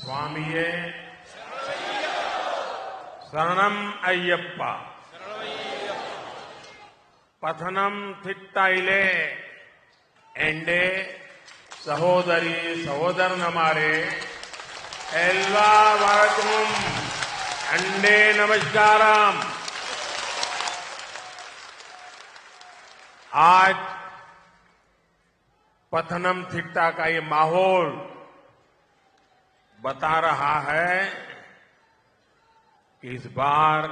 स्वामिये शरणम अय्यप्पा पथनम थिट्टाइले एंडे सहोदरी सहोदरनमारे एल्वा वरकुम अंडे नमस्कारम। आज पथनम थिट्टा का ये माहौल बता रहा है कि इस बार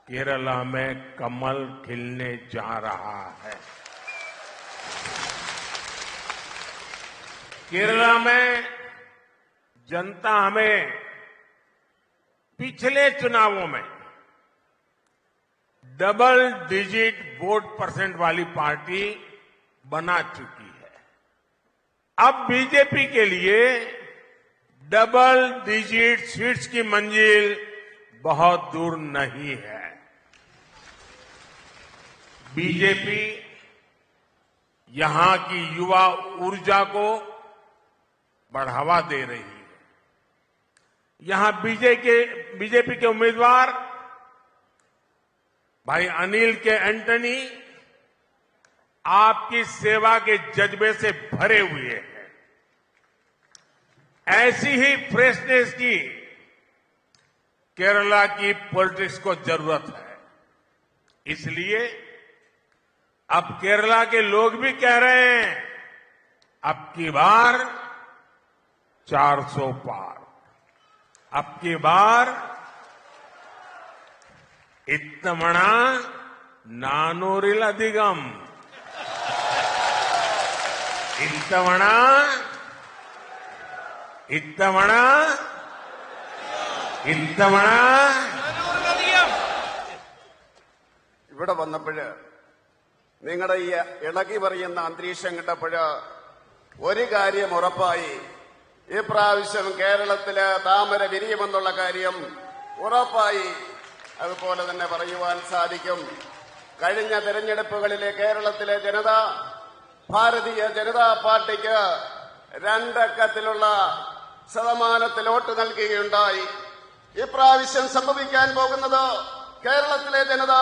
केरला में कमल खिलने जा रहा है। केरला में जनता हमें पिछले चुनावों में डबल डिजिट वोट परसेंट वाली पार्टी बना चुकी है। अब बीजेपी के लिए डबल डिजिट सीट्स की मंजिल बहुत दूर नहीं है। बीजेपी यहां की युवा ऊर्जा को बढ़ावा दे रही है। यहां बीजेपी के उम्मीदवार भाई अनिल के एंटनी आपकी सेवा के जज्बे से भरे हुए हैं। ऐसी ही फ्रेशनेस की केरला की पॉलिटिक्स को जरूरत है। इसलिए अब केरला के लोग भी कह रहे हैं अब की बार 400 पार, अब की बार इत्तमणा नानूरिल अधिगम, इत्तमणा इत्तमणा ഇത്തവണ ഇവിടെ വന്നപ്പോഴ് നിങ്ങളുടെ ഈ ഇളകി പറയുന്ന അന്തരീക്ഷം കണ്ടപ്പോഴ് ഒരു കാര്യം ഉറപ്പായി, ഈ പ്രാവശ്യം കേരളത്തില് താമര വിരിയുമെന്നുള്ള കാര്യം ഉറപ്പായി. അതുപോലെ തന്നെ പറയുവാൻ സാധിക്കും, കഴിഞ്ഞ തെരഞ്ഞെടുപ്പുകളിലെ കേരളത്തിലെ ജനത ഭാരതീയ ജനതാ പാർട്ടിക്ക് 2 അക്കത്തിലുള്ള ശതമാനത്തിൽ വോട്ട് നൽകുകയുണ്ടായി. ഇപ്രാവശ്യം സംഭവിക്കാൻ പോകുന്നത് കേരളത്തിലെ ജനത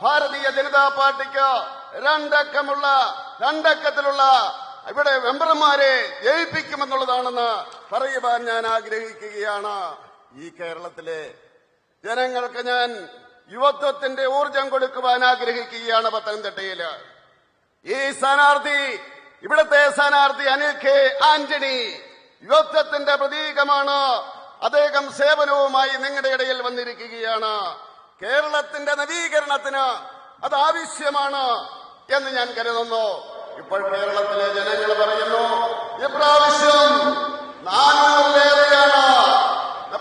ഭാരതീയ ജനതാ പാർട്ടിക്ക് 2 അക്കത്തിലുള്ള ഇവിടെ മെമ്പർമാരെ ജയിപ്പിക്കുമെന്നുള്ളതാണെന്ന് പറയുവാൻ ഞാൻ ആഗ്രഹിക്കുകയാണ്. ഈ കേരളത്തിലെ ജനങ്ങൾക്ക് ഞാൻ യുവത്വത്തിന്റെ ഊർജം കൊടുക്കുവാൻ ആഗ്രഹിക്കുകയാണ്. പത്തനംതിട്ടയില് ഈ സ്ഥാനാർത്ഥി, ഇവിടുത്തെ സ്ഥാനാർത്ഥി അനിൽ കെ ആന്റണി യുവത്വത്തിന്റെ പ്രതീകമാണ്. അദ്ദേഹം സേവനവുമായി നിങ്ങളുടെ ഇടയിൽ വന്നിരിക്കുകയാണ്. കേരളത്തിന്റെ നവീകരണത്തിന് അത് ആവശ്യമാണ് എന്ന് ഞാൻ കരുതുന്നു. ഇപ്പോൾ കേരളത്തിലെ ജനങ്ങൾ പറയുന്നു ഇപ്രാവശ്യം 400-ലേറെയാണ്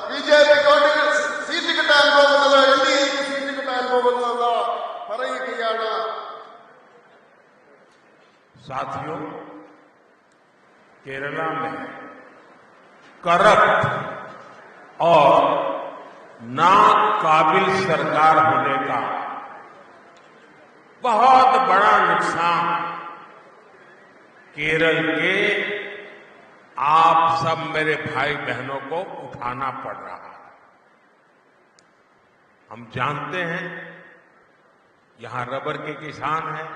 ബിജെപിക്ക് സീറ്റ് കിട്ടാൻ പോകുന്നത്, എൻഡിഎക്ക് സീറ്റ് കിട്ടാൻ പോകുന്നതെന്ന് പറയുകയാണ്. साथियों, केरला में करप्ट और नाकाबिल सरकार होने का बहुत बड़ा नुकसान केरल के आप सब मेरे भाई बहनों को उठाना पड़ रहा है। हम जानते हैं यहां रबर के किसान हैं,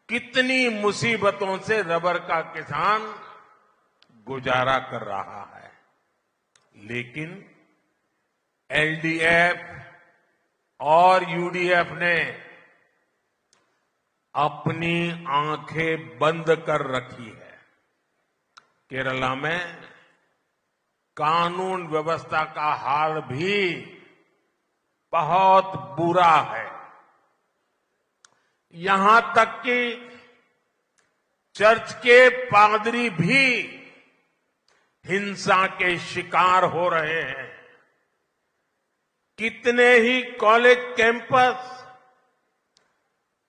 कितनी मुसीबतों से रबर का किसान गुजारा कर रहा है। लेकिन एलडीएफ और यूडीएफ ने अपनी आंखें बंद कर रखी है। केरला में कानून व्यवस्था का हाल भी बहुत बुरा है। यहां तक कि चर्च के पादरी भी हिंसा के शिकार हो रहे हैं। कितने ही कॉलेज कैंपस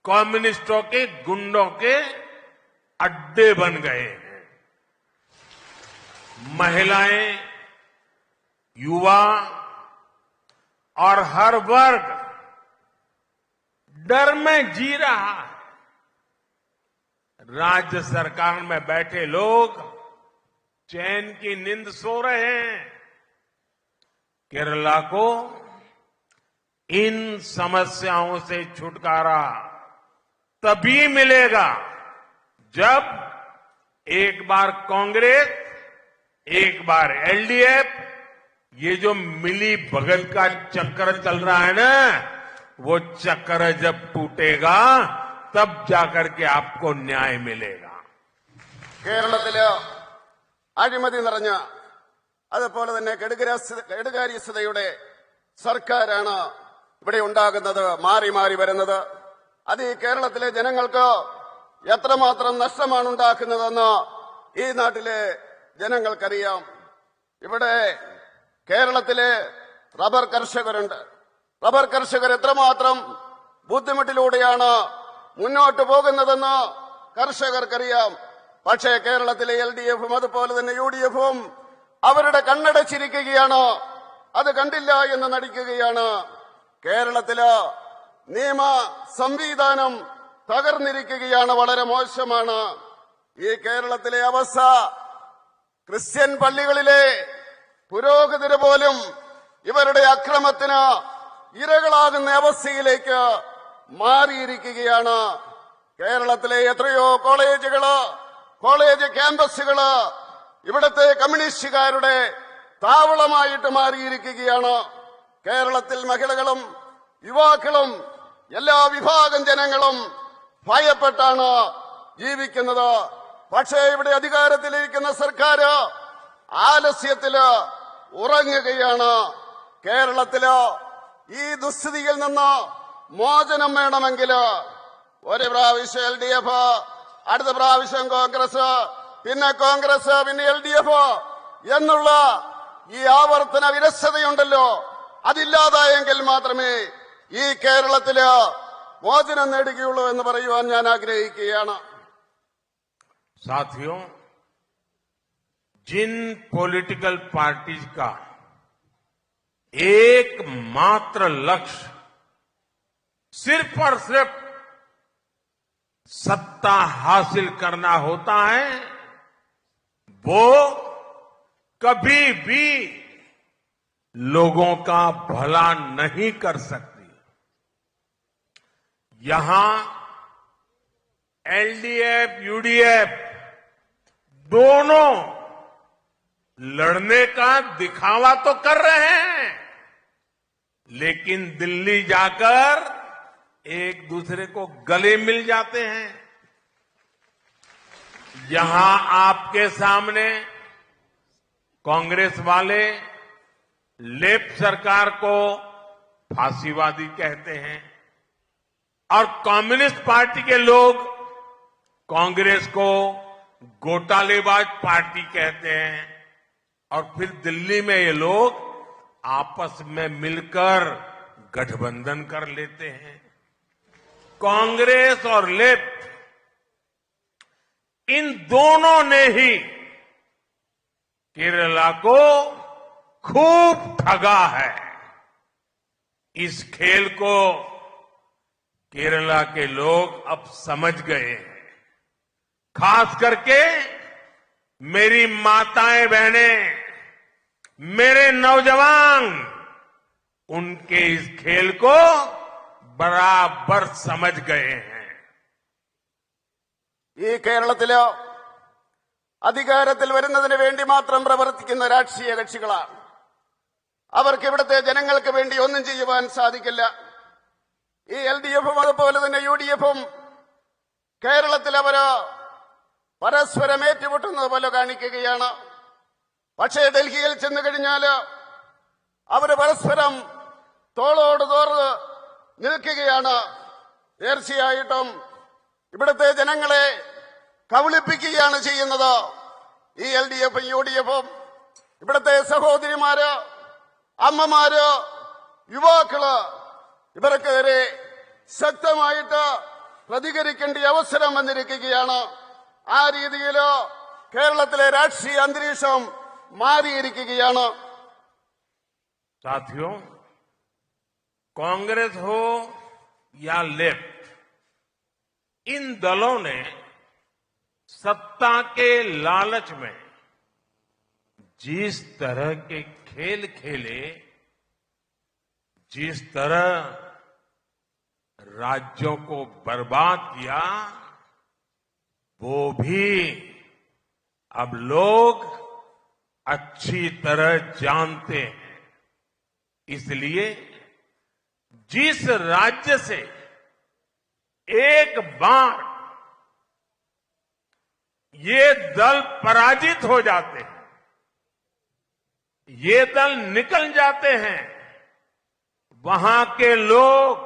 कम्युनिस्टों के गुंडों के अड्डे बन गए हैं। महिलाएं, युवा और हर वर्ग डर में जी रहा है। राज्य सरकार में बैठे लोग चैन की नींद सो रहे हैं। केरला को इन समस्याओं से छुटकारा तभी मिलेगा जब एक बार कांग्रेस, एक बार एलडीएफ, ये जो मिली भगत का चक्कर चल रहा है ना, वो चक्कर जब टूटेगा तब जाकर के आपको न्याय मिलेगा। കേരളത്തില് അഴിമതി നിറഞ്ഞ അതുപോലെ തന്നെ കെടുകാര്യസ്ഥതയുടെ സർക്കാരാണ് ഇവിടെ ഉണ്ടാകുന്നത്, മാറി മാറി വരുന്നത്. അത് ഈ കേരളത്തിലെ ജനങ്ങൾക്ക് എത്രമാത്രം നഷ്ടമാണ് ഉണ്ടാക്കുന്നതെന്ന് ഈ നാട്ടിലെ ജനങ്ങൾക്കറിയാം. ഇവിടെ കേരളത്തിലെ റബ്ബർ കർഷകരുണ്ട്. റബ്ബർ കർഷകർ എത്രമാത്രം ബുദ്ധിമുട്ടിലൂടെയാണ് മുന്നോട്ട് പോകുന്നതെന്ന് കർഷകർക്കറിയാം. പക്ഷേ കേരളത്തിലെ എൽഡിഎഫും അതുപോലെ തന്നെ യുഡിഎഫും അവരുടെ കണ്ണടച്ചിരിക്കുകയാണ്, അത് കണ്ടില്ല എന്ന് നടിക്കുകയാണ്. കേരളത്തില് നിയമ സംവിധാനം തകർന്നിരിക്കുകയാണ്, വളരെ മോശമാണ്. ഈ കേരളത്തിലെ അവസ്ഥ ക്രിസ്ത്യൻ പള്ളികളിലെ പുരോഹിതര് പോലും ഇവരുടെ അക്രമത്തിന് ഇരകളാകുന്ന അവസ്ഥയിലേക്ക് മാറിയിരിക്കുകയാണ്. കേരളത്തിലെ എത്രയോ കോളേജ് ക്യാമ്പസുകള് ഇവിടുത്തെ കമ്മ്യൂണിസ്റ്റുകാരുടെ താവളമായിട്ട് മാറിയിരിക്കുകയാണ്. കേരളത്തിൽ മഹിളകളും യുവാക്കളും എല്ലാ വിഭാഗം ജനങ്ങളും ഭയപ്പെട്ടാണ് ജീവിക്കുന്നത്. പക്ഷേ ഇവിടെ അധികാരത്തിലിരിക്കുന്ന സർക്കാർ ആലസ്യത്തില് ഉറങ്ങുകയാണ്. കേരളത്തില് ഈ ദുസ്ഥിതിയിൽ നിന്ന് മോചനം വേണമെങ്കിൽ ഒരു പ്രാവശ്യം എൽഡിഎഫ്, അടുത്ത പ്രാവശ്യം കോൺഗ്രസ്, പിന്നെ കോൺഗ്രസ്, പിന്നെ എൽഡിഎഫ് എന്നുള്ള ഈ ആവർത്തന വിരസതയുണ്ടല്ലോ, അതില്ലാതായെങ്കിൽ മാത്രമേ ഈ കേരളത്തില് മോചനം നേടുകയുള്ളൂ എന്ന് പറയുവാൻ ഞാൻ ആഗ്രഹിക്കുകയാണ്. साथियों, जिन पॉलिटिकल पार्टीज का एकमात्र लक्ष्य सिर्फ और सिर्फ सत्ता हासिल करना होता है, वो कभी भी लोगों का भला नहीं कर सकती। यहां एलडीएफ, यूडीएफ दोनों लड़ने का दिखावा तो कर रहे हैं, लेकिन दिल्ली जाकर एक दूसरे को गले मिल जाते हैं। यहां आपके सामने कांग्रेस वाले लेफ्ट सरकार को फांसीवादी कहते हैं और कम्युनिस्ट पार्टी के लोग कांग्रेस को घोटालेबाज पार्टी कहते हैं, और फिर दिल्ली में ये लोग आपस में मिलकर गठबंधन कर लेते हैं। कांग्रेस और लेफ्ट इन दोनों ने ही केरला को खूब ठगा है। इस खेल को केरला के लोग अब समझ गए हैं। खास करके मेरी माताएं बहनें, मेरे नौजवान उनके इस खेल को बराबर समझ गए हैं। ഈ കേരളത്തില് അധികാരത്തിൽ വരുന്നതിന് വേണ്ടി മാത്രം പ്രവർത്തിക്കുന്ന രാഷ്ട്രീയ കക്ഷികളാണ്. അവർക്ക് ഇവിടുത്തെ ജനങ്ങൾക്ക് വേണ്ടി ഒന്നും ചെയ്യുവാൻ സാധിക്കില്ല. ഈ എൽഡിഎഫും അതുപോലെ തന്നെ യുഡിഎഫും കേരളത്തിൽ അവര് പരസ്പരം ഏറ്റുമുട്ടുന്നത് പോലെ കാണിക്കുകയാണ്. പക്ഷേ ഡൽഹിയിൽ ചെന്നു കഴിഞ്ഞാല് അവര് പരസ്പരം തോളോട് തോർന്ന് നിൽക്കുകയാണ്. തീർച്ചയായിട്ടും ഇവിടുത്തെ ജനങ്ങളെ കബളിപ്പിക്കുകയാണ് ചെയ്യുന്നത് ഈ എൽഡിഎഫും യുഡിഎഫും. ഇവിടുത്തെ സഹോദരിമാര്, അമ്മമാര്, യുവാക്കള് ഇവർക്കെതിരെ ശക്തമായിട്ട് പ്രതികരിക്കേണ്ട അവസരം വന്നിരിക്കുകയാണ്. ആ രീതിയിൽ കേരളത്തിലെ രാഷ്ട്രീയ അന്തരീക്ഷം മാറിയിരിക്കുകയാണ്. साथियों, कांग्रेस हो या लेफ्ट, इन दलों ने सत्ता के लालच में जिस तरह के खेल खेले, जिस तरह राज्यों को बर्बाद किया, वो भी अब लोग अच्छी तरह जानते हैं। इसलिए जिस राज्य से एक बार ये दल पराजित हो जाते हैं, ये दल निकल जाते हैं, वहां के लोग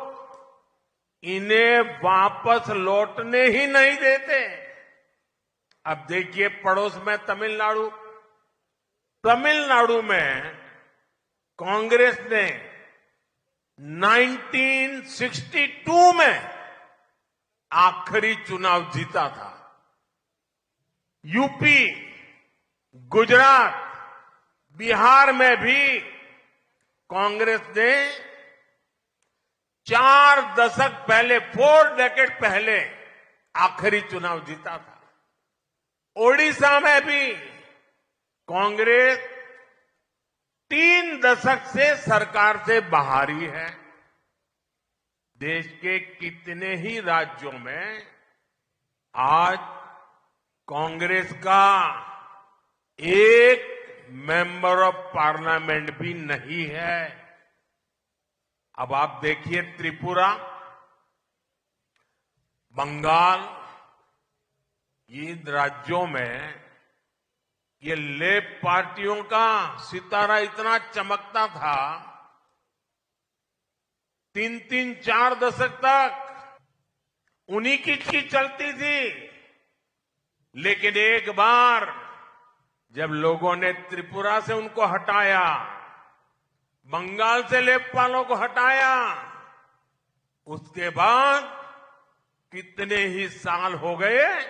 इन्हें वापस लौटने ही नहीं देते। अब देखिए पड़ोस में तमिलनाडु में कांग्रेस ने 1962 में आखिरी चुनाव जीता था। यूपी, गुजरात, बिहार में भी कांग्रेस ने 4 दशक पहले, 4 डेकेड पहले आखिरी चुनाव जीता था। ओडिशा में भी कांग्रेस 3 दशक से सरकार से बाहर ही है। देश के कितने ही राज्यों में आज कांग्रेस का एक मेंबर ऑफ पार्लियामेंट भी नहीं है। अब आप देखिए त्रिपुरा, बंगाल, ये राज्यों में ये लेफ्ट पार्टियों का सितारा इतना चमकता था, 3-3, 4 दशक तक उन्हीं की चलती थी। लेकिन एक बार जब लोगों ने त्रिपुरा से उनको हटाया, बंगाल से लेफ्ट वालों को हटाया, उसके बाद कितने ही साल हो गए,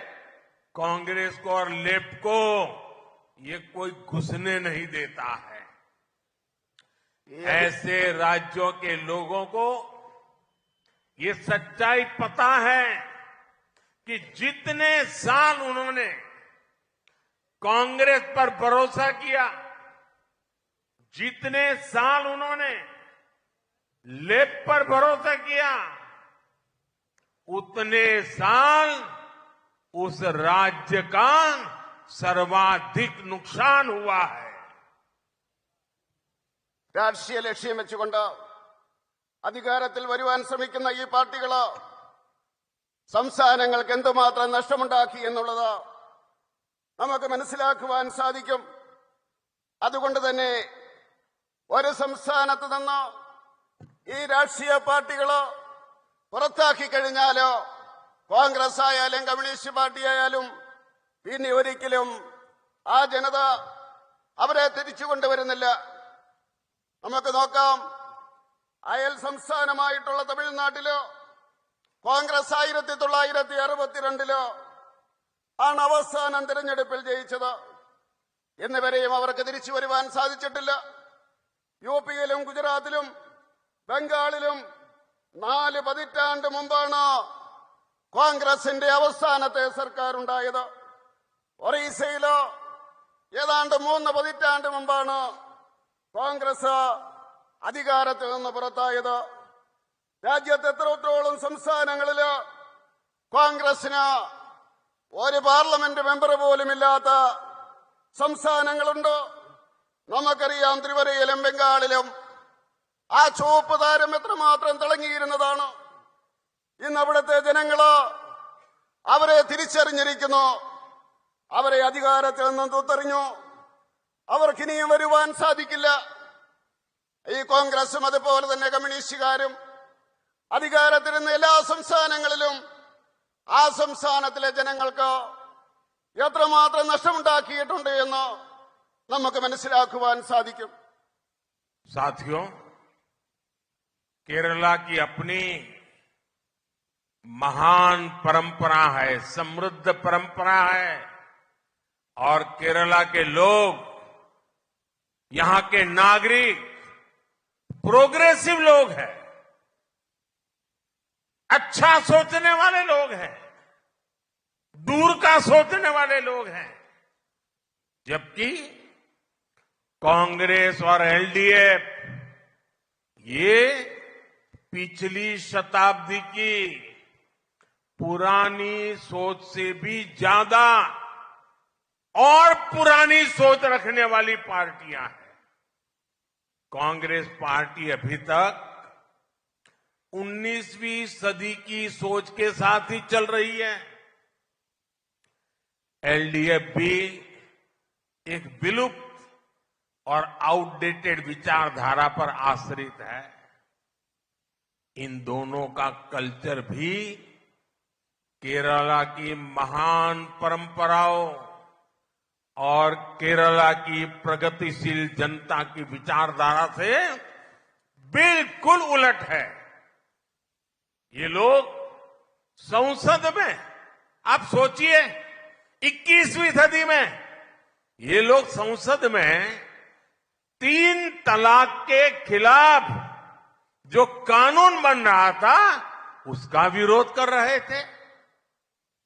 कांग्रेस को और लेफ्ट को ये कोई घुसने नहीं देता है। ऐसे राज्यों के लोगों को ये सच्चाई पता है कि जितने साल उन्होंने कांग्रेस पर भरोसा किया, जितने साल उन्होंने लेफ्ट पर भरोसा किया, उतने साल उस राज्य का സർവാധിക് നുക്സാൻ हुआ है। രാഷ്ട്രീയ ലക്ഷ്യം വെച്ചുകൊണ്ട് അധികാരത്തിൽ വരുവാൻ ശ്രമിക്കുന്ന ഈ പാർട്ടികള് സംസ്ഥാനങ്ങൾക്ക് എന്തുമാത്രം നഷ്ടമുണ്ടാക്കി എന്നുള്ളത് നമുക്ക് മനസ്സിലാക്കുവാൻ സാധിക്കും. അതുകൊണ്ട് തന്നെ ഒരു സംസ്ഥാനത്ത് നിന്ന് ഈ രാഷ്ട്രീയ പാർട്ടികള് പുറത്താക്കി കഴിഞ്ഞാലോ, കോൺഗ്രസ് ആയാലും കമ്മ്യൂണിസ്റ്റ് പാർട്ടി ആയാലും, പിന്നെ ഒരിക്കലും ആ ജനത അവരെ തിരിച്ചു കൊണ്ടുവരുന്നില്ല. നമുക്ക് നോക്കാം, അയൽ സംസ്ഥാനമായിട്ടുള്ള തമിഴ്നാട്ടിലോ കോൺഗ്രസ് 1962 ആണ് അവസാനം തിരഞ്ഞെടുപ്പിൽ ജയിച്ചത്. എന്നിവരെയും അവർക്ക് തിരിച്ചു വരുവാൻ സാധിച്ചിട്ടില്ല. യുപിയിലും ഗുജറാത്തിലും ബംഗാളിലും 4 പതിറ്റാണ്ട് മുമ്പാണ് കോൺഗ്രസിന്റെ അവസാനത്തെ സർക്കാർ ഉണ്ടായത്. ഒറീസയിലോ ഏതാണ്ട് 3 പതിറ്റാണ്ട് മുമ്പാണ് കോൺഗ്രസ് അധികാരത്തിൽ നിന്ന് പുറത്തായത്. രാജ്യത്ത് എത്രത്തോളം സംസ്ഥാനങ്ങളില് കോൺഗ്രസിന് ഒരു പാർലമെന്റ് മെമ്പർ പോലുമില്ലാത്ത സംസ്ഥാനങ്ങളുണ്ട്. നമുക്കറിയാം, ത്രിപുരയിലും ബംഗാളിലും ആ ചുവപ്പ് താരം എത്രമാത്രം തിളങ്ങിയിരുന്നതാണ്. ഇന്ന് അവിടുത്തെ ജനങ്ങള് അവരെ തിരിച്ചറിഞ്ഞിരിക്കുന്നു. അവരെ അധികാരത്തിൽ നിന്നും തൂത്തെറിഞ്ഞു. അവർക്കിനിയും വരുവാൻ സാധിക്കില്ല. ഈ കോൺഗ്രസും അതുപോലെ തന്നെ കമ്മ്യൂണിസ്റ്റുകാരും അധികാരത്തിരുന്ന എല്ലാ സംസ്ഥാനങ്ങളിലും ആ സംസ്ഥാനത്തിലെ ജനങ്ങൾക്ക് എത്രമാത്രം നഷ്ടമുണ്ടാക്കിയിട്ടുണ്ട് എന്ന് നമുക്ക് മനസ്സിലാക്കുവാൻ സാധിക്കും. साथियों, केरला की अपनी महान परंपरा है, समृद्ध परंपरा है, और केरला के लोग, यहां के नागरिक प्रोग्रेसिव लोग हैं, अच्छा सोचने वाले लोग हैं, दूर का सोचने वाले लोग हैं। जबकि कांग्रेस और एलडीएफ ये पिछली शताब्दी की पुरानी सोच से भी ज्यादा और पुरानी सोच रखने वाली पार्टियां हैं। कांग्रेस पार्टी अभी तक 19वीं सदी की सोच के साथ ही चल रही है। एलडीएफ भी एक विलुप्त और आउटडेटेड विचारधारा पर आश्रित है। इन दोनों का कल्चर भी केरला की महान परंपराओं और केरला की प्रगतिशील जनता की विचारधारा से बिल्कुल उलट है। ये लोग संसद में, आप सोचिए 21वीं सदी में ये लोग संसद में 3 तलाक के खिलाफ जो कानून बन रहा था उसका विरोध कर रहे थे।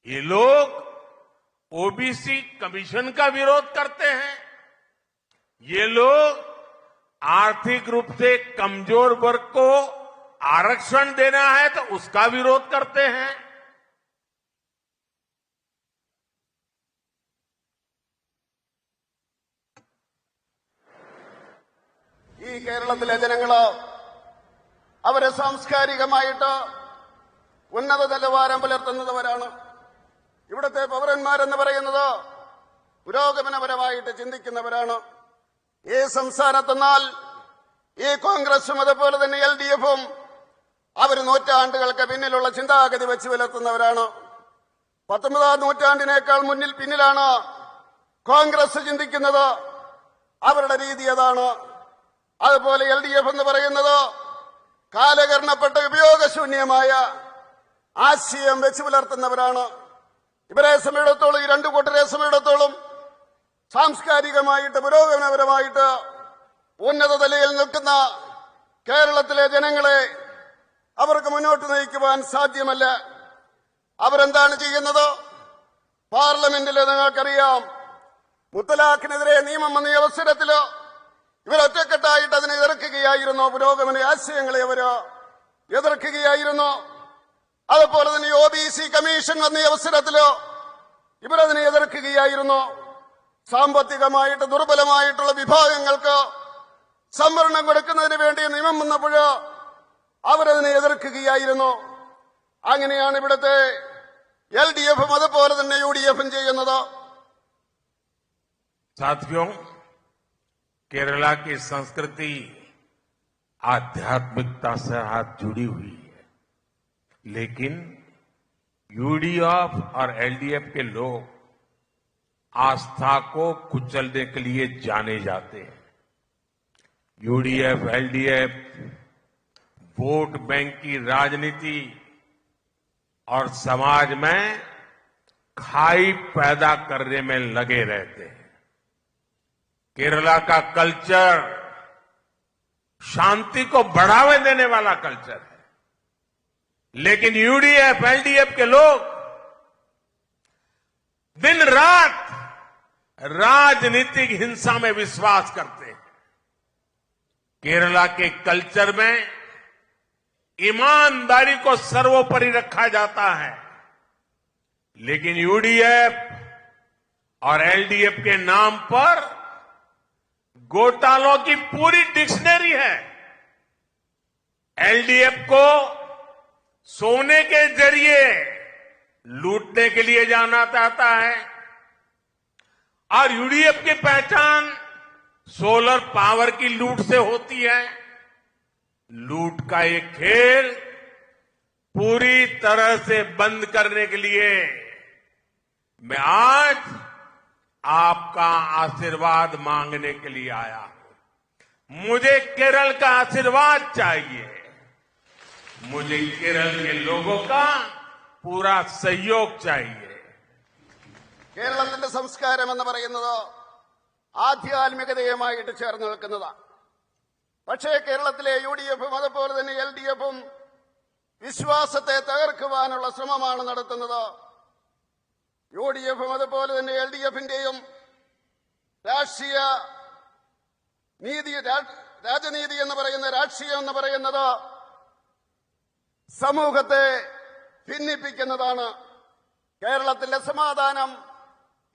ये लोग ओबीसी कमीशन का विरोध करते हैं। ये लोग आर्थिक रूप से कमजोर वर्ग को आरक्षण देना है तो उसका विरोध करते हैं। ഈ കേരളത്തിലെ ജനങ്ങള് അവരെ സാംസ്കാരികമായിട്ട് ഉന്നത നിലവാരം പുലർത്തുന്നവരാണ്. ഇവിടുത്തെ പൗരന്മാരെന്ന് പറയുന്നത് പുരോഗമനപരമായിട്ട് ചിന്തിക്കുന്നവരാണ്. ഈ സംസ്ഥാനത്തെന്നാൽ ഈ കോൺഗ്രസും അതുപോലെ തന്നെ എൽഡിഎഫും അവർ നൂറ്റാണ്ടുകൾക്ക് പിന്നിലുള്ള ചിന്താഗതി വെച്ച് പുലർത്തുന്നവരാണ്. 19ാം നൂറ്റാണ്ടിനേക്കാൾ പിന്നിലാണ് കോൺഗ്രസ് ചിന്തിക്കുന്നത്. അവരുടെ രീതി അതാണ്. അതുപോലെ എൽഡിഎഫ് എന്ന് പറയുന്നത് കാലകരണപ്പെട്ട ഉപയോഗശൂന്യമായ ആശയം വെച്ച് പുലർത്തുന്നവരാണ്. ഇവരെ സമയത്തോളം, ഈ രണ്ടു കൂട്ടരെ സമയത്തോളം സാംസ്കാരികമായിട്ട് പുരോഗമനപരമായിട്ട് ഉന്നത നിലയിൽ നിൽക്കുന്ന കേരളത്തിലെ ജനങ്ങളെ അവർക്ക് മുന്നോട്ട് നയിക്കുവാൻ സാധ്യമല്ല. അവരെന്താണ് ചെയ്യുന്നത്? പാർലമെന്റിൽ നിങ്ങൾക്കറിയാം, മുത്തലാഖിനെതിരെ നിയമം വന്ന അവസരത്തില് ഇവരൊറ്റക്കെട്ടായിട്ട് അതിനെ എതിർക്കുകയായിരുന്നു. പുരോഗമന ആശയങ്ങളെ അവര് എതിർക്കുകയായിരുന്നു. അതുപോലെ തന്നെ ഒബിസി കമ്മീഷൻ വന്ന അവസരത്തില് ഇവരതിനെ എതിർക്കുകയായിരുന്നു. സാമ്പത്തികമായിട്ട് ദുർബലമായിട്ടുള്ള വിഭാഗങ്ങൾക്ക് സംവരണം കൊടുക്കുന്നതിന് വേണ്ടി നിയമം വന്നപ്പോൾ അവരതിനെ എതിർക്കുകയായിരുന്നു. അങ്ങനെയാണ് ഇവിടുത്തെ എൽഡിഎഫും അതുപോലെ തന്നെ യുഡിഎഫും ചെയ്യുന്നത്. साथियों, केरला की संस्कृति आध्यात्मिकता से हाथ जुड़ी हुई है, लेकिन यूडीएफ और एलडीएफ के लोग आस्था को कुचलने के लिए जाने जाते हैं। यूडीएफ, एलडीएफ वोट बैंक की राजनीति और समाज में खाई पैदा करने में लगे रहते हैं। केरला का कल्चर शांति को बढ़ावा देने वाला कल्चर है, लेकिन यूडीएफ, एलडीएफ के लोग दिन रात राजनीतिक हिंसा में विश्वास करते हैं। केरला के कल्चर में ईमानदारी को सर्वोपरि रखा जाता है, लेकिन यूडीएफ और एलडीएफ के नाम पर घोटालों की पूरी डिक्शनरी है। एलडीएफ को सोने के जरिए लूटने के लिए जाना चाहता है और यूडीएफ की पहचान सोलर पावर की लूट से होती है। लूट का ये खेल पूरी तरह से बंद करने के लिए मैं आज आपका आशीर्वाद मांगने के लिए आया हूं। मुझे केरल का आशीर्वाद चाहिए। मुझे केरल के लोगों का पूरा सहयोग चाहिए। കേരളത്തിന്റെ സംസ്കാരം എന്ന് പറയുന്നത് ആധ്യാത്മികതയുമായിട്ട് ചേർന്ന് നിൽക്കുന്നതാണ്. പക്ഷേ കേരളത്തിലെ യുഡിഎഫും അതുപോലെ തന്നെ എൽഡിഎഫും വിശ്വാസത്തെ തകർക്കുവാനുള്ള ശ്രമമാണ് നടത്തുന്നത്. യുഡിഎഫും അതുപോലെ തന്നെ എൽഡിഎഫിന്റെയും രാഷ്ട്രീയ രാജനീതി എന്ന് പറയുന്ന രാഷ്ട്രീയം എന്ന് പറയുന്നത് സമൂഹത്തെ ഭിന്നിപ്പിക്കുന്നതാണ്.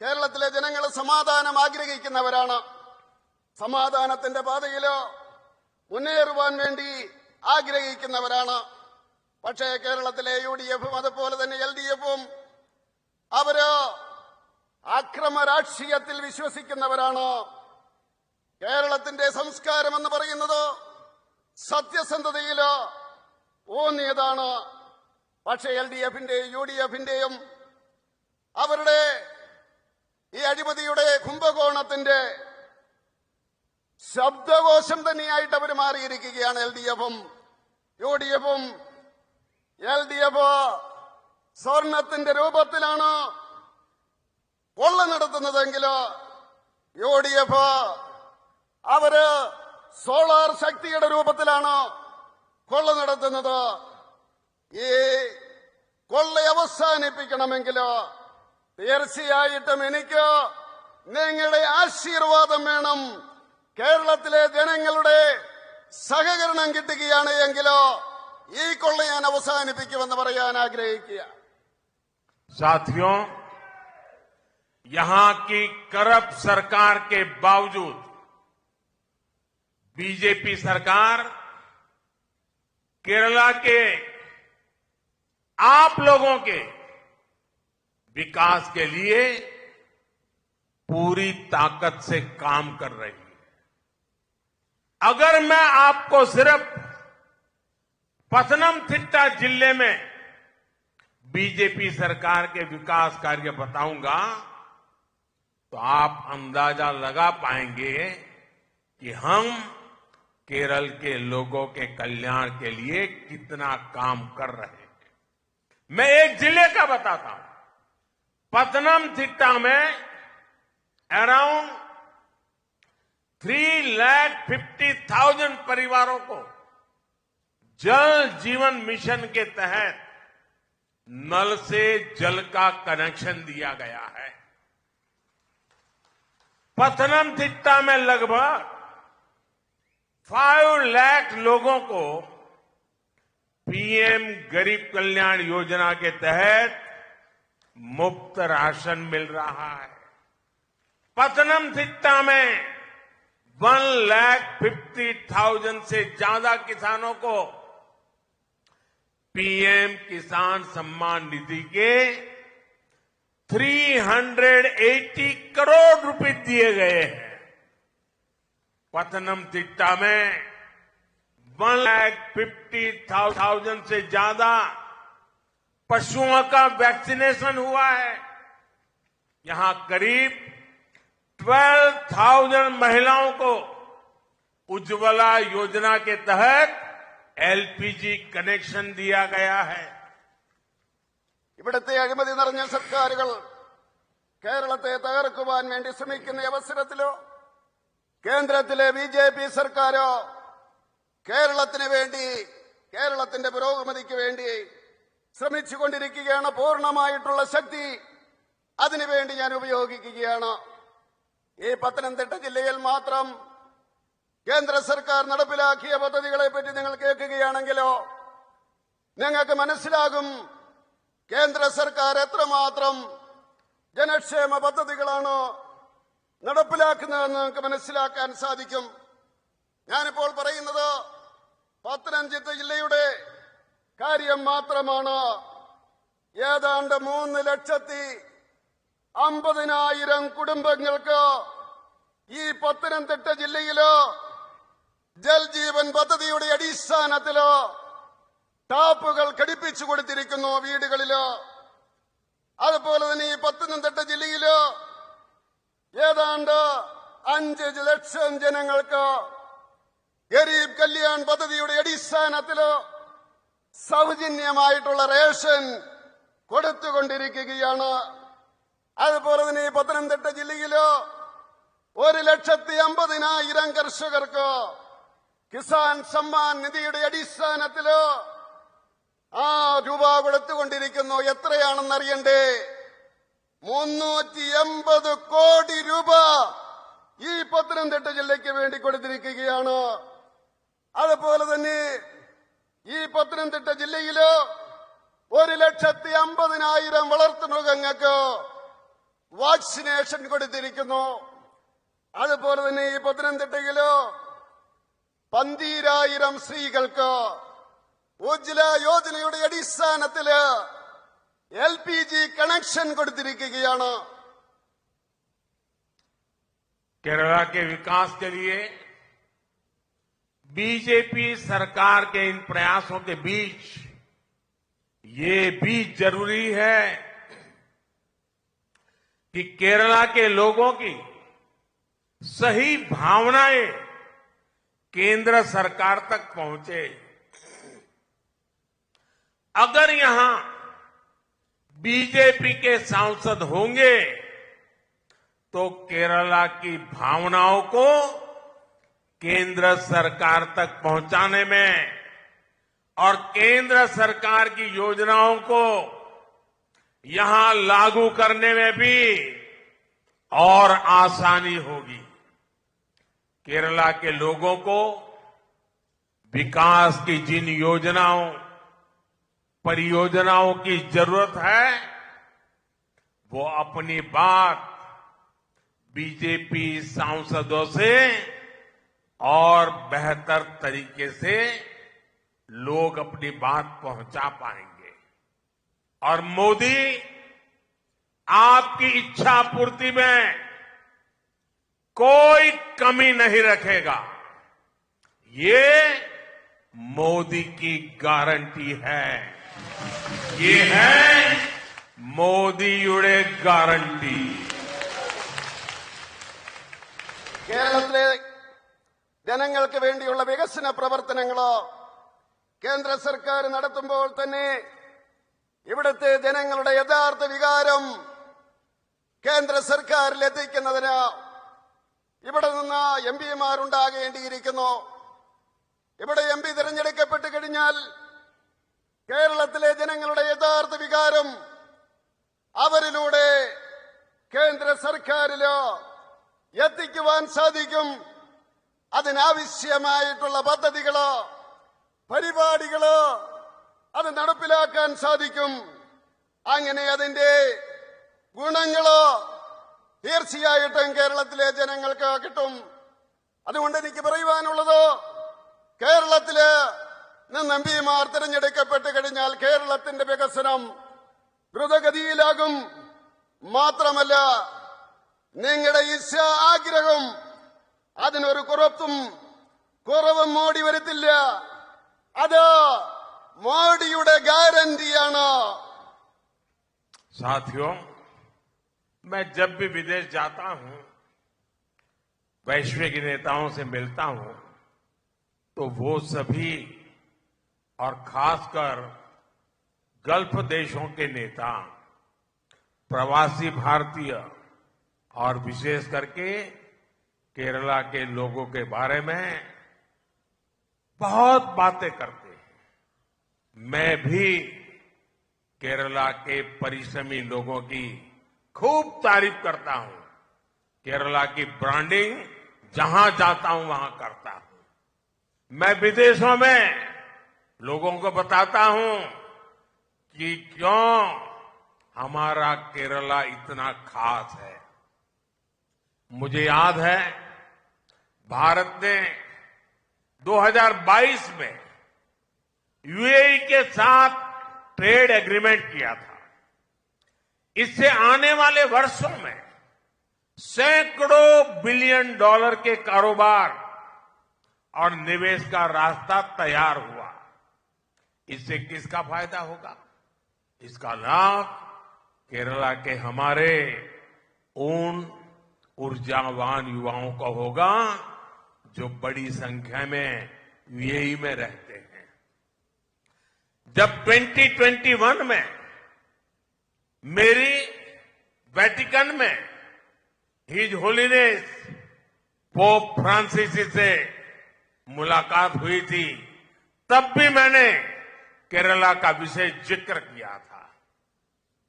കേരളത്തിലെ ജനങ്ങൾ സമാധാനം ആഗ്രഹിക്കുന്നവരാണ്. സമാധാനത്തിന്റെ പാതയിലോ മുന്നേറുവാൻ വേണ്ടി ആഗ്രഹിക്കുന്നവരാണ്. പക്ഷേ കേരളത്തിലെ UDF-ഉം അതുപോലെ തന്നെ LDF-ഉം അവര് അക്രമ രാഷ്ട്രീയത്തിൽ വിശ്വസിക്കുന്നവരാണ്. കേരളത്തിന്റെ സംസ്കാരം എന്ന് പറയുന്നത് സത്യസന്ധതയില് ഊന്നിയതാണ്. പക്ഷേ LDF-ന്റെയും UDF-ന്റെയും അവരുടെ ഈ അഴിമതിയുടെ കുംഭകോണത്തിന്റെ ശബ്ദകോശം തന്നെയായിട്ട് അവർ മാറിയിരിക്കുകയാണ്. LDF-ഉം UDF-ഉം LDF സ്വർണത്തിന്റെ രൂപത്തിലാണ് കൊള്ള നടത്തുന്നതെങ്കിലോ UDF അവര് സോളാർ ശക്തിയുടെ രൂപത്തിലാണ് കൊള്ള നടത്തുന്നത്. ഈ കൊള്ള അവസാനിപ്പിക്കണമെങ്കിലോ തീർച്ചയായിട്ടും എനിക്ക് നിങ്ങളുടെ ആശീർവാദം വേണം. കേരളത്തിലെ ജനങ്ങളുടെ സഹകരണം കിട്ടുകയാണ് എങ്കിലോ ഈ കൊള്ള ഞാൻ അവസാനിപ്പിക്കുമെന്ന് പറയാൻ ആഗ്രഹിക്കുക. साथियों, यहां की करप्ट सरकार के बावजूद बीजेपी सरकार केरला के आप लोगों के विकास के लिए पूरी ताकत से काम कर रही है. अगर मैं आपको सिर्फ पथनमथिट्टा जिले में बीजेपी सरकार के विकास कार्य बताऊंगा तो आप अंदाजा लगा पाएंगे कि हम केरल के लोगों के कल्याण के लिए कितना काम कर रहे हैं. मैं एक जिले का बताता हूं. पथनमथिट्टा में अराउंड 3,50,000 परिवारों को जल जीवन मिशन के तहत नल से जल का कनेक्शन दिया गया है. पथनमथिट्टा में लगभग 5 लाख लोगों को PM गरीब कल्याण योजना के तहत मुफ्त राशन मिल रहा है. पथनमथिट्टा में 1,50,000 से ज्यादा किसानों को PM किसान सम्मान निधि के 380 करोड़ रुपए दिए गए हैं. पथनमथिट्टा में 1,50,000 से ज्यादा पशुओं का वैक्सीनेशन हुआ है. यहां करीब 12,000 महिलाओं को उज्ज्वला योजना के तहत LPG कनेक्शन दिया गया है. ഇവിടുത്തെ അഴിമതി നിറഞ്ഞ സർക്കാരുകൾ കേരളത്തെ തകർക്കുവാൻ വേണ്ടി ശ്രമിക്കുന്ന അവസരത്തിലോ കേന്ദ്രത്തിലെ BJP സർക്കാരോ കേരളത്തിന് വേണ്ടി കേരളത്തിന്റെ പുരോഗതിക്ക് വേണ്ടി ശ്രമിച്ചുകൊണ്ടിരിക്കുകയാണ്. പൂർണ്ണമായിട്ടുള്ള ശക്തി അതിനുവേണ്ടി ഞാൻ ഉപയോഗിക്കുകയാണ്. ഈ പത്തനംതിട്ട ജില്ലയിൽ മാത്രം കേന്ദ്ര സർക്കാർ നടപ്പിലാക്കിയ പദ്ധതികളെ പറ്റി നിങ്ങൾ കേൾക്കുകയാണെങ്കിലോ നിങ്ങൾക്ക് മനസ്സിലാകും കേന്ദ്ര സർക്കാർ എത്രമാത്രം ജനക്ഷേമ പദ്ധതികളാണ് നടപ്പിലാക്കുന്നതെന്ന് നിങ്ങൾക്ക് മനസ്സിലാക്കാൻ സാധിക്കും. ഞാനിപ്പോൾ പറയുന്നത് പത്തനംതിട്ട ജില്ലയുടെ കാര്യം മാത്രമാണ്. ഏതാണ്ട് 3,50,000 കുടുംബങ്ങൾക്ക് ഈ പത്തനംതിട്ട ജില്ലയിലോ ജൽജീവൻ പദ്ധതിയുടെ അടിസ്ഥാനത്തിലോ ടാപ്പുകൾ ഘടിപ്പിച്ചു കൊടുത്തിരിക്കുന്നു വീടുകളിലോ. അതുപോലെ തന്നെ ഈ പത്തനംതിട്ട ജില്ലയിലോ ഏതാണ്ട് 5 ലക്ഷം ജനങ്ങൾക്ക് ഗരീബ് കല്യാൺ പദ്ധതിയുടെ അടിസ്ഥാനത്തിലോ സൗജന്യമായിട്ടുള്ള റേഷൻ കൊടുത്തുകൊണ്ടിരിക്കുകയാണ്. അതുപോലെ തന്നെ ഈ പത്തനംതിട്ട ജില്ലയിലോ 1,50,000 കർഷകർക്ക് കിസാൻ സമ്മാൻ നിധിയുടെ അടിസ്ഥാനത്തിലോ രൂപ കൊടുത്തുകൊണ്ടിരിക്കുന്നു. എത്രയാണെന്നറിയണ്ടേ? 380 കോടി രൂപ ഈ പത്തനംതിട്ട ജില്ലയ്ക്ക് വേണ്ടി കൊടുത്തിരിക്കുകയാണ്. അതുപോലെ തന്നെ ഈ പത്തനംതിട്ട ജില്ലയില് 1,50,000 വളർത്തുമൃഗങ്ങൾക്ക് വാക്സിനേഷൻ കൊടുത്തിരിക്കുന്നു. അതുപോലെ തന്നെ ഈ പത്തനംതിട്ടയില് 12,000 സ്ത്രീകൾക്ക് ഉജ്ജ്വല യോജനയുടെ അടിസ്ഥാനത്തില് LPG കണക്ഷൻ കൊടുത്തിരിക്കുകയാണ്. केरला के विकास के लिए बीजेपी सरकार के इन प्रयासों के बीच ये भी जरूरी है कि केरला के लोगों की सही भावनाएं केंद्र सरकार तक पहुंचे। अगर यहां बीजेपी के सांसद होंगे तो केरला की भावनाओं को केंद्र सरकार तक पहुंचाने में और केंद्र सरकार की योजनाओं को यहां लागू करने में भी और आसानी होगी। केरला के लोगों को विकास की जिन योजनाओं परियोजनाओं की जरूरत है वो अपनी बात बीजेपी सांसदों से और बेहतर तरीके से लोग अपनी बात पहुंचा पाएंगे और मोदी आपकी इच्छा पूर्ति में कोई कमी नहीं रखेगा। ये मोदी की गारंटी है। ये है മോദിയുടെ ഗ്യാരണ്ടി. കേരളത്തിലെ ജനങ്ങൾക്ക് വേണ്ടിയുള്ള വികസന പ്രവർത്തനങ്ങള് കേന്ദ്ര സർക്കാർ നടത്തുമ്പോൾ തന്നെ ഇവിടുത്തെ ജനങ്ങളുടെ യഥാർത്ഥ വികാരം കേന്ദ്ര സർക്കാരിൽ എത്തിക്കുന്നതിന് ഇവിടെ നിന്ന് എംപിമാരുണ്ടാകേണ്ടിയിരിക്കുന്നു. ഇവിടെ എംപി തിരഞ്ഞെടുക്കപ്പെട്ട് കഴിഞ്ഞാൽ കേരളത്തിലെ ജനങ്ങളുടെ യഥാർത്ഥ വികാരം അവരിലൂടെ കേന്ദ്ര സർക്കാരില് എത്തിക്കുവാൻ സാധിക്കും. അതിനാവശ്യമായിട്ടുള്ള പദ്ധതികള് പരിപാടികള് അത് നടപ്പിലാക്കാൻ സാധിക്കും. അങ്ങനെ അതിന്റെ ഗുണങ്ങള് തീർച്ചയായിട്ടും കേരളത്തിലെ ജനങ്ങൾക്ക് കിട്ടും. അതുകൊണ്ട് എനിക്ക് പറയുവാനുള്ളത് കേരളത്തില് നിന്ന് എംപിമാർ തിരഞ്ഞെടുക്കപ്പെട്ട് കഴിഞ്ഞാൽ കേരളത്തിന്റെ വികസനം ദ്രുതഗതിയിലാകും. മാത്രമല്ല നിങ്ങളുടെ ആഗ്രഹം അതിനൊരു കുറവും മോഡി വരുത്തില്ല. അത് മോഡിയുടെ ഗ്യാരണ്ടിയാണ്. साथियों, मैं जब भी विदेश जाता हूं, वैश्विक नेताओं से मिलता हूं, तो वो सभी और खासकर गल्फ देशों के नेता, प्रवासी भारतीय और विशेष करके केरला के लोगों के बारे में बहुत बातें करते हैं। मैं भी केरला के परिश्रमी लोगों की खूब तारीफ करता हूं। केरला की ब्रांडिंग जहां जाता हूं वहां करता हूं। मैं विदेशों में लोगों को बताता हूं कि क्यों हमारा केरला इतना खास है। मुझे याद है भारत ने 2022 में यूएई के साथ ट्रेड एग्रीमेंट किया था। इससे आने वाले वर्षों में सैकड़ों बिलियन डॉलर के कारोबार और निवेश का रास्ता तैयार हुआ। इससे किसका फायदा होगा? इसका लाभ केरला के हमारे उन ऊर्जावान युवाओं को होगा जो बड़ी संख्या में यूएई में रहते हैं। जब 2021 में मेरी वेटिकन में हिज होलीनेस पोप फ्रांसिस से मुलाकात हुई थी, तब भी मैंने केरला का विशेष जिक्र किया था।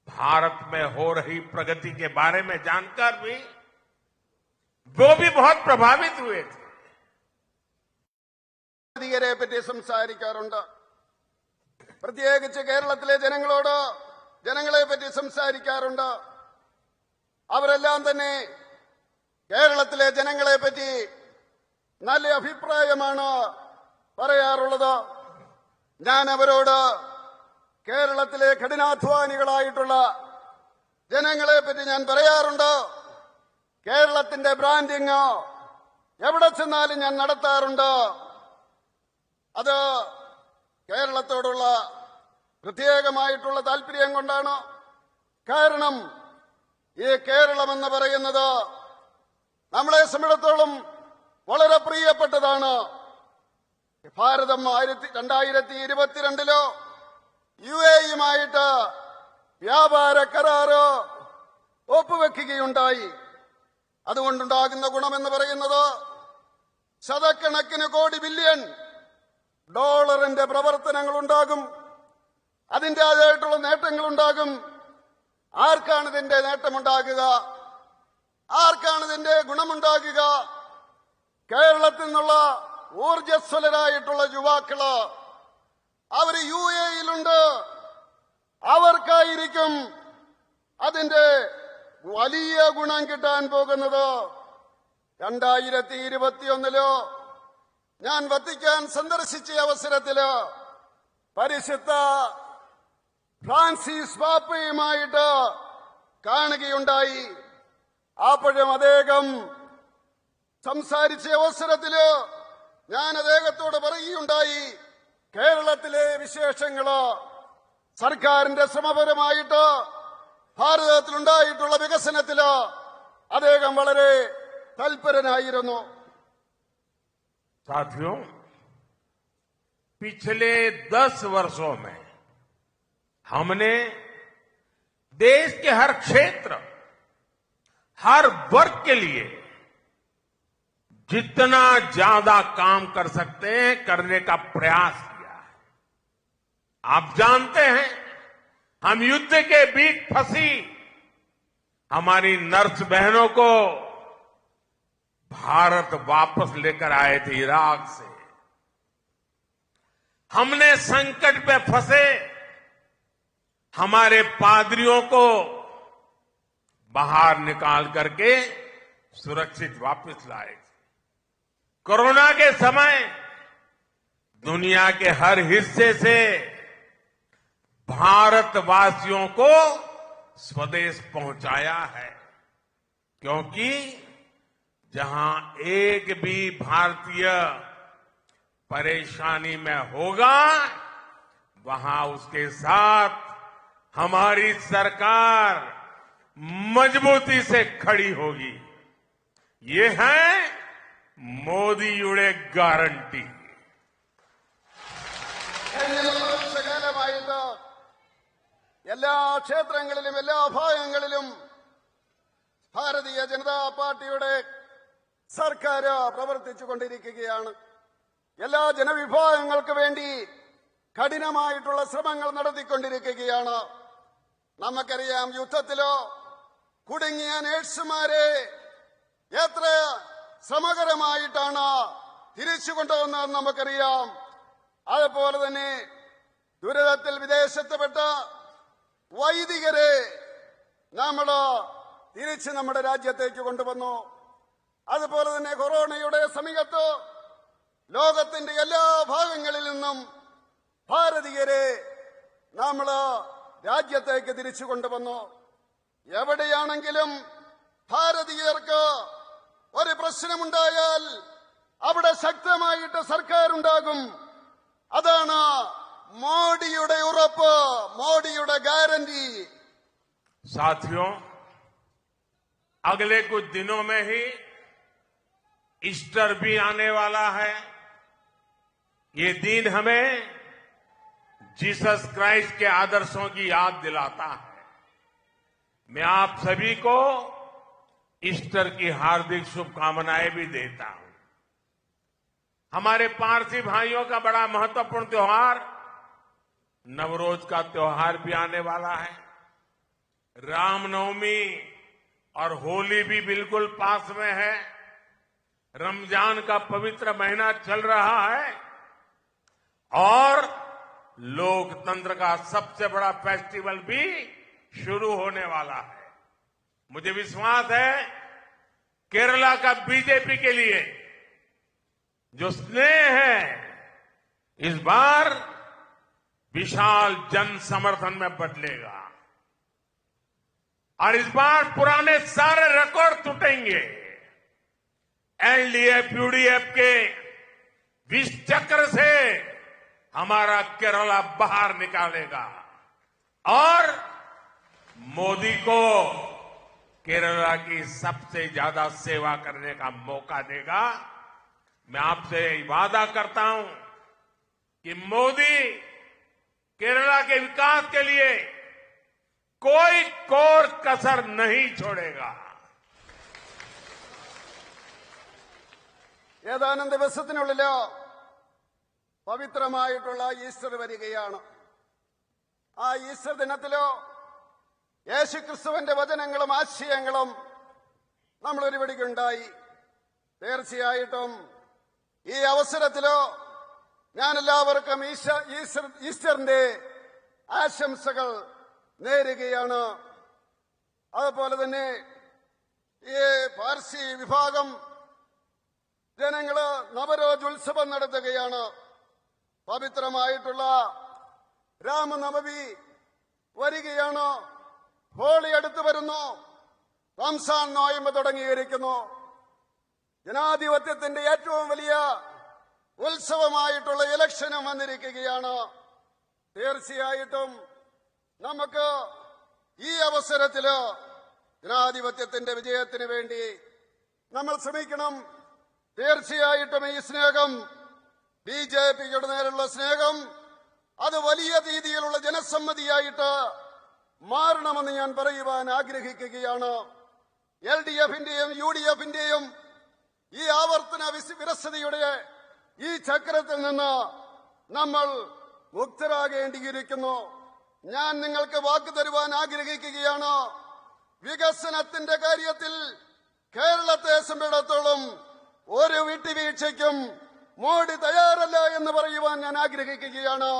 भारत में हो रही प्रगति के बारे में जानकर भी वो भी बहुत प्रभावित हुए थे। ഭാരതീയരെ പറ്റി സംസാരിക്കാറുണ്ട്. പ്രത്യേകിച്ച് കേരളത്തിലെ ജനങ്ങളെ പറ്റി സംസാരിക്കാറുണ്ട്. അവരെല്ലാം തന്നെ കേരളത്തിലെ ജനങ്ങളെ പറ്റി നല്ല അഭിപ്രായമാണ് പറയാറുള്ളത്. ഞാൻ അവരോട് കേരളത്തിലെ കഠിനാധ്വാനികളായിട്ടുള്ള ജനങ്ങളെ പറ്റി ഞാൻ പറയാറുണ്ട്. കേരളത്തിന്റെ ബ്രാൻഡിങ് എവിടെ ചെന്നാലും ഞാൻ നടത്താറുണ്ട്. അത് കേരളത്തോടുള്ള പ്രത്യേകമായിട്ടുള്ള താല്പര്യം കൊണ്ടാണ്. കാരണം ഈ കേരളമെന്ന് പറയുന്നത് നമ്മളെ സംബന്ധിച്ചിടത്തോളം വളരെ പ്രിയപ്പെട്ടതാണ്. ഭാരതം 2022 UAE-യുമായിട്ട് വ്യാപാര കരാറ് ഒപ്പുവെക്കുകയുണ്ടായി. അതുകൊണ്ടുണ്ടാകുന്ന ഗുണമെന്ന് പറയുന്നത് ശതക്കണക്കിന് കോടി ബില്യൺ ഡോളറിന്റെ പ്രവർത്തനങ്ങളുണ്ടാകും. അതിൻ്റെതായിട്ടുള്ള നേട്ടങ്ങളുണ്ടാകും. ആർക്കാണ് ഇതിന്റെ നേട്ടമുണ്ടാകുക? ആർക്കാണ് ഇതിന്റെ ഗുണമുണ്ടാകുക? കേരളത്തിൽ നിന്നുള്ള ഊർജ്ജസ്വലരായിട്ടുള്ള യുവാക്കള് അവർ UAE-യിലുണ്ട്. അവർക്കായിരിക്കും അതിന്റെ വലിയ ഗുണം കിട്ടാൻ പോകുന്നത്. 2021 ഞാൻ വത്തിക്കാൻ സന്ദർശിച്ച അവസരത്തില് പരിശുദ്ധ ഫ്രാൻസിസ് പാപ്പയുമായിട്ട് കാണുകയുണ്ടായി. അപ്പോഴും അദ്ദേഹം സംസാരിച്ച അവസരത്തില് ഞാൻ അദ്ദേഹത്തോട് പറയുകയുണ്ടായി, കേരളത്തിലെ വിശേഷങ്ങള് സർക്കാരിന്റെ ശ്രമപരമായിട്ട് ഭാരതത്തിലുണ്ടായിട്ടുള്ള വികസനത്തില് അദ്ദേഹം വളരെ തൽപരനായിരുന്നു. साथियों, पिछले 10 वर्षों में हमने देश के हर क्षेत्र, हर वर्ग के लिए जितना ज्यादा काम कर सकते हैं करने का प्रयास किया है। आप जानते हैं, हम युद्ध के बीच फंसी हमारी नर्स बहनों को भारत वापस लेकर आए थे इराक से। हमने संकट में फंसे हमारे पादरियों को बाहर निकाल करके सुरक्षित वापस लाए थे। कोरोना के समय दुनिया के हर हिस्से से भारतवासियों को स्वदेश पहुंचाया है, क्योंकि जहां एक भी भारतीय परेशानी में होगा वहां उसके साथ हमारी सरकार मजबूती से खड़ी होगी। ये है മോദിയുടെ ഗ്യാരണ്ടി. വർഷകാലമായിട്ട് എല്ലാ ക്ഷേത്രങ്ങളിലും എല്ലാ ഭാഗങ്ങളിലും ഭാരതീയ ജനതാ പാർട്ടിയുടെ സർക്കാർ പ്രവർത്തിച്ചുകൊണ്ടിരിക്കുകയാണ്. എല്ലാ ജനവിഭാഗങ്ങൾക്ക് വേണ്ടി കഠിനമായിട്ടുള്ള ശ്രമങ്ങൾ നടത്തിക്കൊണ്ടിരിക്കുകയാണ്. നമുക്കറിയാം, യുദ്ധത്തിലോ കുടുങ്ങിയ നേഴ്സുമാരെ എത്ര ശ്രമകരമായിട്ടാണ് തിരിച്ചു കൊണ്ടുവന്നതെന്ന് നമുക്കറിയാം. അതുപോലെ തന്നെ ദുരിതത്തിൽ വിദേശത്തുപെട്ട വൈദികരെ നമ്മൾ തിരിച്ച് നമ്മുടെ രാജ്യത്തേക്ക് കൊണ്ടുവന്നു. അതുപോലെ തന്നെ കൊറോണയുടെ സമയത്ത് ലോകത്തിന്റെ എല്ലാ ഭാഗങ്ങളിൽ നിന്നും ഭാരതീയരെ നമ്മൾ രാജ്യത്തേക്ക് തിരിച്ചു കൊണ്ടുവന്നു. എവിടെയാണെങ്കിലും ഭാരതീയർക്ക് ഒരു പ്രശ്നമുണ്ടായാൽ അവിടെ ശക്തമായിട്ട് സർക്കാരുണ്ടാകും. അതാണ് മോഡിയുടെ ഉറപ്പ്, മോഡിയുടെ ഗ്യാരണ്ടി. साथियों, अगले कुछ दिनों में ही ईस्टर भी आने वाला है। ये दिन हमें जीसस क्राइस्ट के आदर्शों की याद दिलाता है। मैं आप सभी को ईस्टर की हार्दिक शुभकामनाएं भी देता हूं। हमारे पारसी भाइयों का बड़ा महत्वपूर्ण त्योहार नवरोज का त्योहार भी आने वाला है। रामनवमी और होली भी बिल्कुल पास में है। रमजान का पवित्र महीना चल रहा है और लोकतंत्र का सबसे बड़ा फेस्टिवल भी शुरू होने वाला है। मुझे विश्वास है केरला का बीजेपी के लिए जो स्नेह है इस बार विशाल जन समर्थन में बदलेगा और इस बार पुराने सारे रिकॉर्ड टूटेंगे। एलडीएफ यूडीएफ के विष चक्र से हमारा केरला बाहर निकालेगा और मोदी को केरला की सबसे ज्यादा सेवा करने का मौका देगा। मैं आपसे वादा करता हूं कि मोदी केरला के विकास के लिए कोई कोर कसर नहीं छोड़ेगा। ഏതാനും ദിവസത്തിനുള്ളില് പവിത്രമായിട്ടുള്ള ഈസ്റ്റർ വരികയാണ്. ആ ഈസ്റ്റർ ദിനത്തിലോ യേശുക്രിസ്തുവിന്റെ വചനങ്ങളും ആശയങ്ങളും നമ്മൾ ഒരുപടിക്കുണ്ടായി. തീർച്ചയായിട്ടും ഈ അവസരത്തിലോ ഞാൻ എല്ലാവർക്കും ഈസ്റ്ററിന്റെ ആശംസകൾ നേരുകയാണ്. അതുപോലെ തന്നെ ഈ പാർസി വിഭാഗം ജനങ്ങള് നവരോജോത്സവം നടത്തുകയാണ്. പവിത്രമായിട്ടുള്ള രാമനവമി വരികയാണ്. ഹോളി അടുത്തു വരുന്നു. റംസാൻ നോയമ്പ് തുടങ്ങിയിരിക്കുന്നു. ജനാധിപത്യത്തിന്റെ ഏറ്റവും വലിയ ഉത്സവമായിട്ടുള്ള ഇലക്ഷനും വന്നിരിക്കുകയാണ്. തീർച്ചയായിട്ടും നമുക്ക് ഈ അവസരത്തില് ജനാധിപത്യത്തിന്റെ വിജയത്തിന് വേണ്ടി നമ്മൾ ശ്രമിക്കണം. തീർച്ചയായിട്ടും ഈ സ്നേഹം ബിജെപിയുടെ നേരെയുള്ള സ്നേഹം അത് വലിയ രീതിയിലുള്ള ജനസമ്മതിയായിട്ട് മാറണമെന്ന് ഞാൻ പറയുവാൻ ആഗ്രഹിക്കുകയാണ്. എൽഡിഎഫിന്റെയും യുഡിഎഫിന്റെയും ഈ ആവർത്തന വിരസതയുടെ ഈ ചക്രത്തിൽ നിന്ന് നമ്മൾ മുക്തരാകേണ്ടിയിരിക്കുന്നു. ഞാൻ നിങ്ങൾക്ക് വാക്ക് തരുവാൻ ആഗ്രഹിക്കുകയാണ്. വികസനത്തിന്റെ കാര്യത്തിൽ കേരളത്തെ സംബന്ധിച്ചിടത്തോളം ഒരു വിട്ടുവീഴ്ചയ്ക്കും മോഡി തയ്യാറല്ല എന്ന് പറയുവാൻ ഞാൻ ആഗ്രഹിക്കുകയാണ്.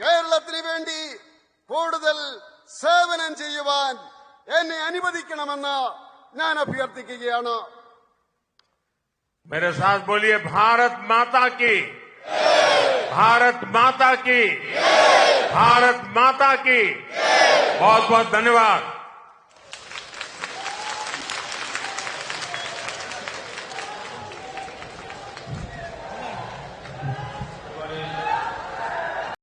കേരളത്തിന് വേണ്ടി കൂടുതൽ സേവനം ചെയ്യുവാൻ എന്നെ അനുവദിക്കണമെന്ന് ഞാൻ അഭ്യർത്ഥിക്കുകയാണ്. मेरे साथ बोलिए भारत माता की, भारत माता की, भारत माता की। बहुत बहुत धन्यवाद।